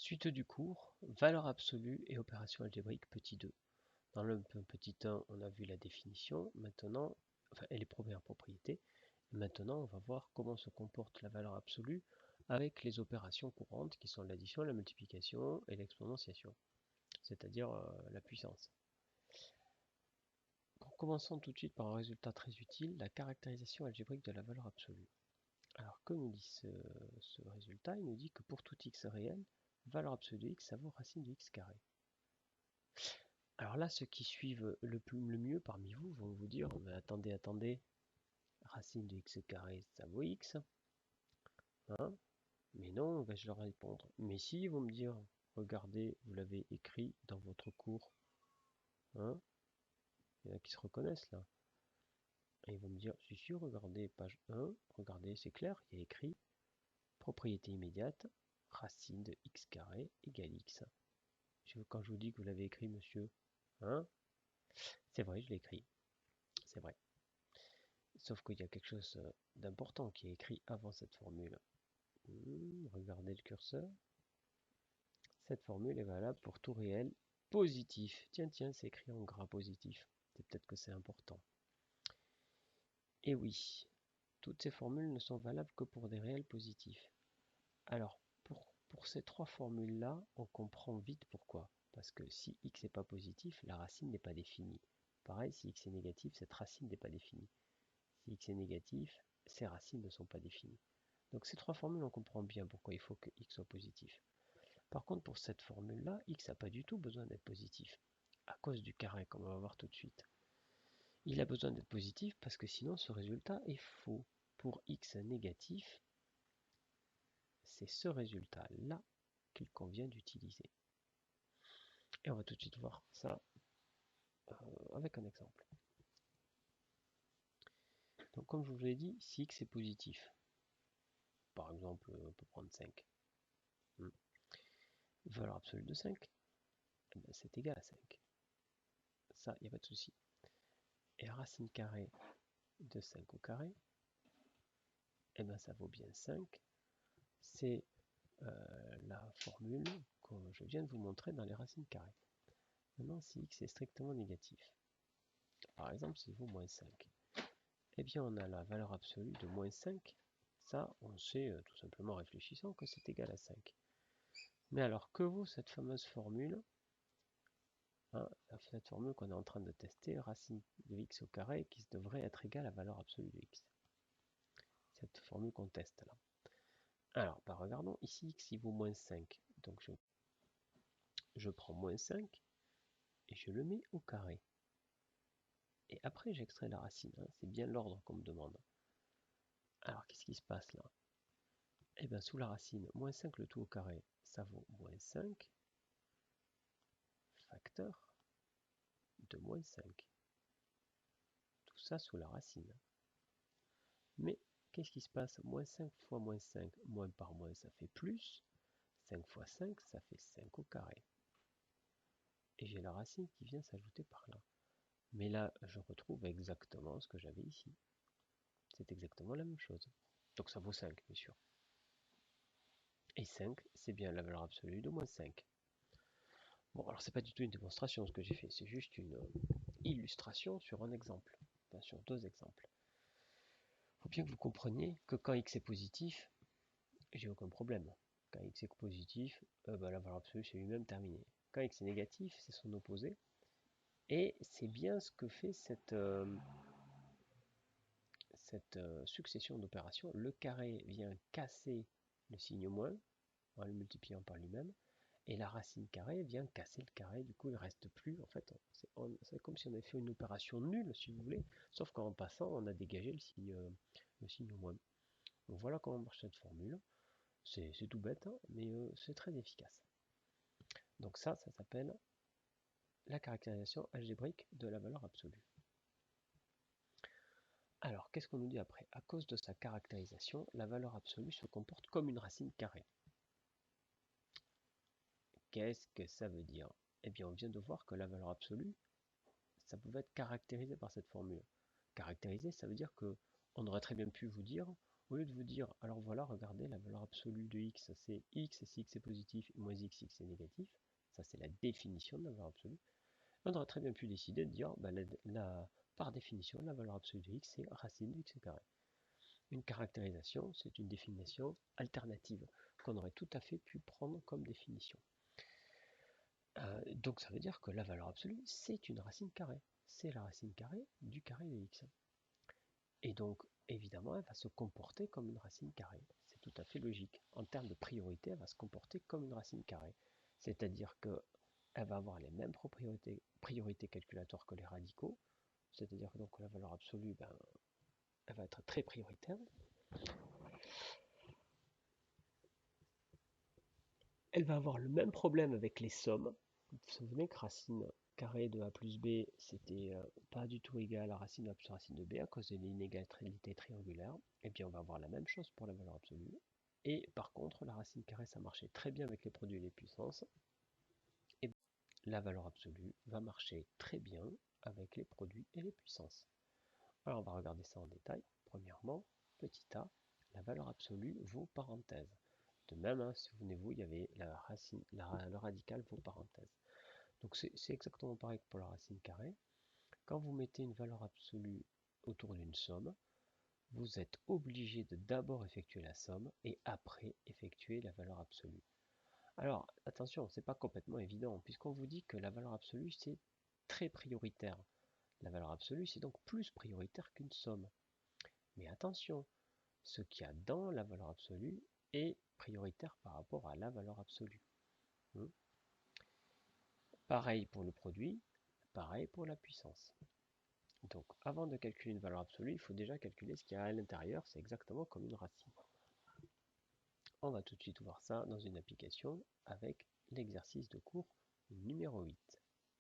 Suite du cours, valeur absolue et opération algébrique petit 2. Dans le petit 1, on a vu la définition, maintenant, et les premières propriétés. Maintenant, on va voir comment se comporte la valeur absolue avec les opérations courantes qui sont l'addition, la multiplication et l'exponentiation, c'est-à-dire la puissance. Commençons tout de suite par un résultat très utile, la caractérisation algébrique de la valeur absolue. Alors, que nous dit ce résultat? Il nous dit que pour tout x réel, valeur absolue de x, ça vaut racine de x carré. Alors là, ceux qui suivent le mieux parmi vous vont vous dire, mais attendez, racine de x carré, ça vaut x. Hein? Mais non, je leur répondre. Mais si, ils vont me dire, regardez, vous l'avez écrit dans votre cours. Hein? Il y en a qui se reconnaissent là. Et ils vont me dire, si, regardez, page 1, regardez, c'est clair, il y a écrit propriété immédiate, racine de x carré égale x. Quand je vous dis que vous l'avez écrit, monsieur, hein? C'est vrai, je l'ai écrit. C'est vrai. Sauf qu'il y a quelque chose d'important qui est écrit avant cette formule. Regardez le curseur. Cette formule est valable pour tout réel positif. Tiens, c'est écrit en gras positif. C'est peut-être que c'est important. Et oui, toutes ces formules ne sont valables que pour des réels positifs. Alors, pour ces trois formules-là, on comprend vite pourquoi. Parce que si x n'est pas positif, la racine n'est pas définie. Pareil, si x est négatif, cette racine n'est pas définie. Si x est négatif, ces racines ne sont pas définies. Donc ces trois formules, on comprend bien pourquoi il faut que x soit positif. Par contre, pour cette formule-là, x n'a pas du tout besoin d'être positif, à cause du carré, comme on va voir tout de suite. Il a besoin d'être positif parce que sinon ce résultat est faux. Pour x négatif, c'est ce résultat-là qu'il convient d'utiliser. Et on va tout de suite voir ça avec un exemple. Donc comme je vous l'ai dit, si x est positif, par exemple, on peut prendre 5. Valeur absolue de 5, eh bien, c'est égal à 5. Ça, il n'y a pas de souci. Et racine carrée de 5 au carré, eh bien, ça vaut bien 5. C'est la formule que je viens de vous montrer dans les racines carrées. Maintenant, si x est strictement négatif, par exemple, s'il vaut moins 5, eh bien, on a la valeur absolue de moins 5. Ça, on sait tout simplement en réfléchissant que c'est égal à 5. Mais alors, que vaut cette fameuse formule? Cette formule qu'on est en train de tester, racine de x au carré, qui devrait être égale à la valeur absolue de x. Cette formule qu'on teste là. Alors, regardons, ici x il vaut moins 5. Donc je prends moins 5 et je le mets au carré. Et après j'extrais la racine, c'est bien l'ordre qu'on me demande. Alors qu'est-ce qui se passe là? Eh bien sous la racine, moins 5 le tout au carré, ça vaut moins 5 facteur de moins 5. Tout ça sous la racine. Mais qu'est-ce qui se passe? Moins 5 fois moins 5, moins par moins ça fait plus. 5 fois 5, ça fait 5 au carré. Et j'ai la racine qui vient s'ajouter par là. Mais là, je retrouve exactement ce que j'avais ici. C'est exactement la même chose. Donc ça vaut 5, bien sûr. Et 5, c'est bien la valeur absolue de moins 5. Bon, alors c'est pas du tout une démonstration ce que j'ai fait, c'est juste une illustration sur un exemple, enfin, sur deux exemples. Il faut bien que vous compreniez que quand x est positif, j'ai aucun problème. Quand x est positif, la valeur absolue c'est lui-même terminé. Quand x est négatif, c'est son opposé. Et c'est bien ce que fait cette succession d'opérations. Le carré vient casser le signe moins, en le multipliant par lui-même, et la racine carrée vient casser le carré, du coup il ne reste plus, en fait, c'est comme si on avait fait une opération nulle, si vous voulez, sauf qu'en passant, on a dégagé le signe moins. Donc voilà comment marche cette formule. C'est tout bête, mais c'est très efficace. Donc ça s'appelle la caractérisation algébrique de la valeur absolue. Alors, qu'est-ce qu'on nous dit après? À cause de sa caractérisation, la valeur absolue se comporte comme une racine carrée. Qu'est-ce que ça veut dire? Eh bien, on vient de voir que la valeur absolue, ça pouvait être caractérisé par cette formule. Caractérisé, ça veut dire que on aurait très bien pu vous dire, au lieu de vous dire, alors voilà, regardez, la valeur absolue de x, c'est x si x est positif, moins x si x est négatif. Ça, c'est la définition de la valeur absolue. On aurait très bien pu décider de dire, par définition, la valeur absolue de x, c'est racine de x carré. Une caractérisation, c'est une définition alternative qu'on aurait tout à fait pu prendre comme définition. Donc ça veut dire que la valeur absolue, c'est une racine carrée. C'est la racine carrée du carré de x. Et donc, évidemment, elle va se comporter comme une racine carrée. C'est tout à fait logique. En termes de priorité, elle va se comporter comme une racine carrée. C'est-à-dire qu'elle va avoir les mêmes priorités calculatoires que les radicaux. C'est-à-dire que donc la valeur absolue, elle va être très prioritaire. Elle va avoir le même problème avec les sommes. Vous vous souvenez que racine carrée de a plus b, c'était pas du tout égal à racine de a plus racine de b à cause de l'inégalité triangulaire. Et bien on va avoir la même chose pour la valeur absolue. Et par contre, la racine carrée, ça marchait très bien avec les produits et les puissances. Et la valeur absolue va marcher très bien avec les produits et les puissances. Alors on va regarder ça en détail. Premièrement, petit a, la valeur absolue vaut parenthèse. De même, souvenez-vous, il y avait la racine, le radical vaut parenthèse. Donc c'est exactement pareil que pour la racine carrée. Quand vous mettez une valeur absolue autour d'une somme, vous êtes obligé de d'abord effectuer la somme et après effectuer la valeur absolue. Alors attention, c'est pas complètement évident, puisqu'on vous dit que la valeur absolue c'est très prioritaire. La valeur absolue c'est donc plus prioritaire qu'une somme. Mais attention, ce qu'il y a dans la valeur absolue est prioritaire par rapport à la valeur absolue. Pareil pour le produit, pareil pour la puissance. Donc avant de calculer une valeur absolue, il faut déjà calculer ce qu'il y a à l'intérieur, c'est exactement comme une racine. On va tout de suite voir ça dans une application avec l'exercice de cours